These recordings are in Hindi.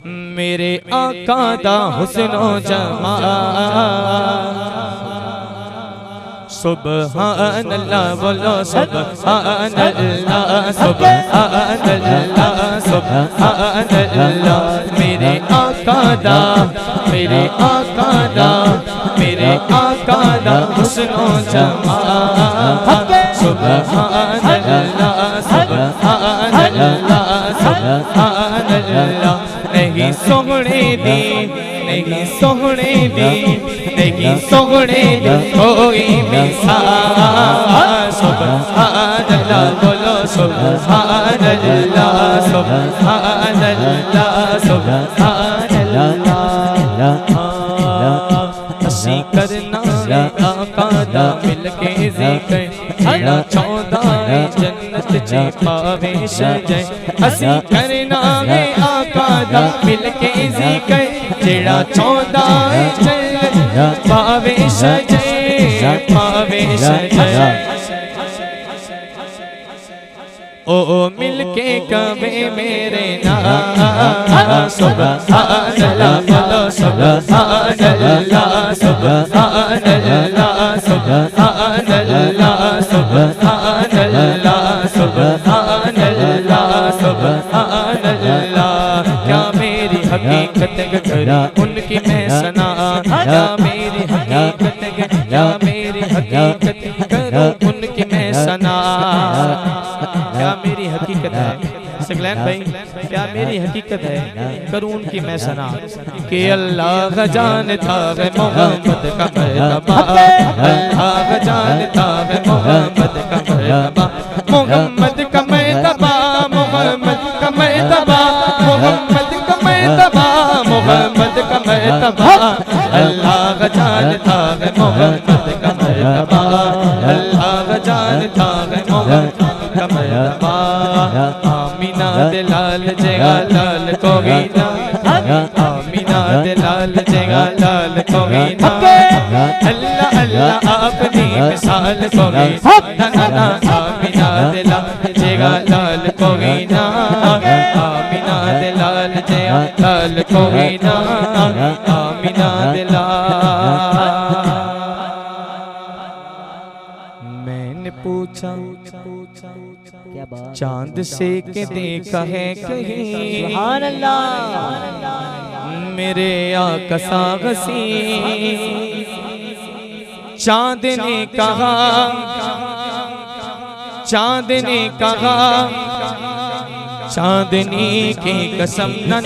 मेरे आका दा हुस्नो जमाल सुबहान अल्लाह बोलो सुबहान अल्लाह सुबहान अल्लाह सुबहान अल्लाह। मेरे आका दा मेरे आका दा मेरे आका दा हुस्नो जमाल सुबहान अल्लाह सुबहान अल्लाह सुबहान अल्लाह। नहीं सोहने दी नहीं सोहने दी नहीं सोहने दी कोई मिसाल सुबहान अल्लाह बोलो सुबहान अल्लाह सुबहान अल्लाह सुबहान अल्लाह। असी करना है आका दा मिलके ज़िक्र जेड़ा चौंदा है जन्नत च पावे सजै। असी करना है आका दा मिलके ज़िक्र जेड़ा चौंदा है जन्नत पावे सजै पावे सजै। ओ मिलके कवे मेरे नाल सुबहान अल्लाह बोलो सुबहान अल्लाह सुबहान अल्लाह सुबहान अल्लाह सुबहान अल्लाह सुबहान अल्लाह सुबहान अल्लाह। क्या मेरी हकीकत करी उनकी मैं सना क्या मेरी हकीकत क्या मेरी हकीकत करूं उनकी मैं सना। क्या मेरी हकीकत है सकलैन भाई क्या मेरी हकीकत है करूं उनकी मैं सना। कि अल्लाह जानता है मोहम्मद का मरतबा अल्लाह जानता है मोहम्मद का मरतबा मोहम्मद का मरतबा मोहम्मद का मरतबा मोहम्मद का मरतबा मोहम्मद का मरतबा। अल्लाह जानता है मोहम्मद का मरतबा अल्लाह जानता है मोहम्मद का मरतबा। आमीना दे लाल जगा लाल कोगीना आमीना दे लाल जगा लाल कोगीना अल्लाह अल्लाह अपनी मिसाल कोगीना आमीना दे लाल जगा लाल कोगीना आमीना दे लाल जगा लाल कोगीना आमीना दे लाल। मैंने पूछा क्या बात चांद से के देखा है कहीं सुभान अल्लाह मेरे आका सागसी। चांद ने कहा चांदनी की कसम ना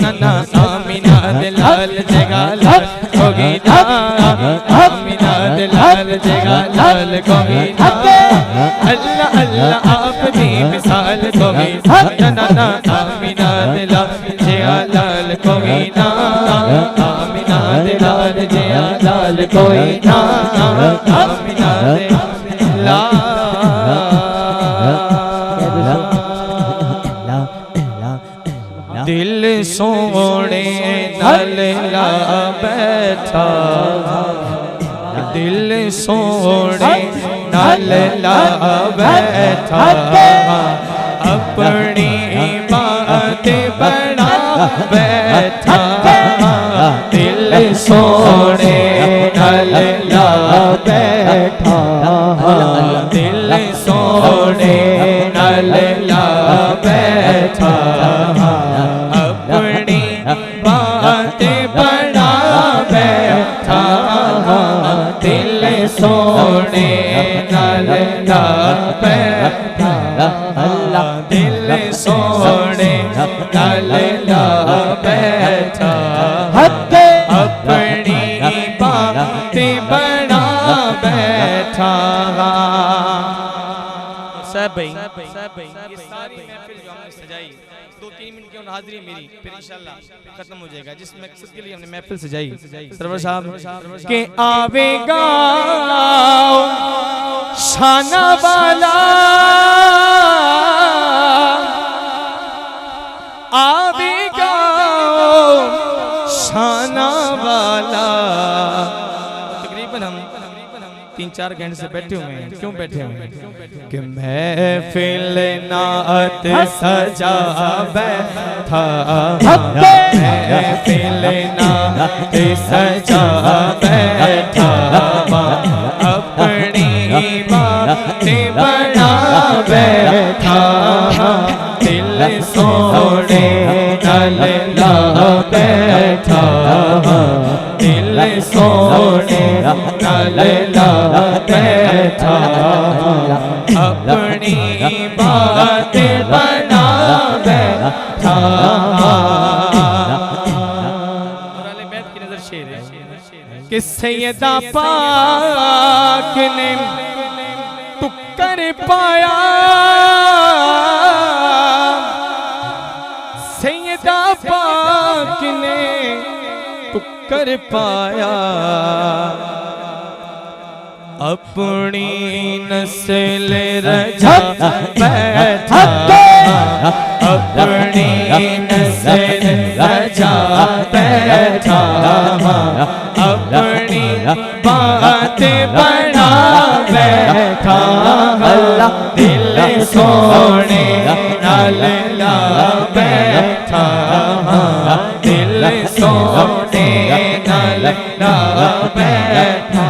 आमीना दे लाल जगा लाल कोगीना आमीना दे लाल जगा लाल कोगीना अल्लाह अल्लाह अपनी मिसाल कोगीना ना आमीना दे लाल जगा लाल कोगीना आमीना दे लाल जगा लाल कोगीना आमीना दे लाल। दिल सोने नाल ला बैठा दिल सोने नाल ला बैठा अपनी बात बना बैठा दिल सोने नाल ला बैठा दिल सोने नाल ला बैठा अपनी बात बना बैठा दिल सोने नाल ला बैठा अल्लाह दिल सोने नाल ला बैठा अपनी बात बना बैठा। सब भाई ये सारी महफिल जो हमने सजाई 2-3 मिनट की हाजिरी मेरी फिर इंशाल्लाह खत्म हो जाएगा जिस मकसद के लिए हमने महफिल सजाई। सरवर साहब के आवेगा शाना वाला आवेगा शाना वाला। तकरीबन हम 3-4 घंटे से बैठे हुए हैं। क्यों बैठे हुए हैं कि महफिल नात सजा बैठा बैठा महफिल नात सजा बैठा अपनी बातें बना बैठा दिल सोने नल ला बैठा दिल सोने नल ला बैठा अपनी बातें बना बैठा। की नजर शेर है कि सैयदा पाक ने टुक्कर पाया सैयदा पाक ने टुक्कर पाया अपनी नस्ल रजा बैठा अपनी नस्ल रजा बैठा अपनी बातें बना बैठा दिल सोने नाल ला बैठा दिल सोने नाल ला बैठा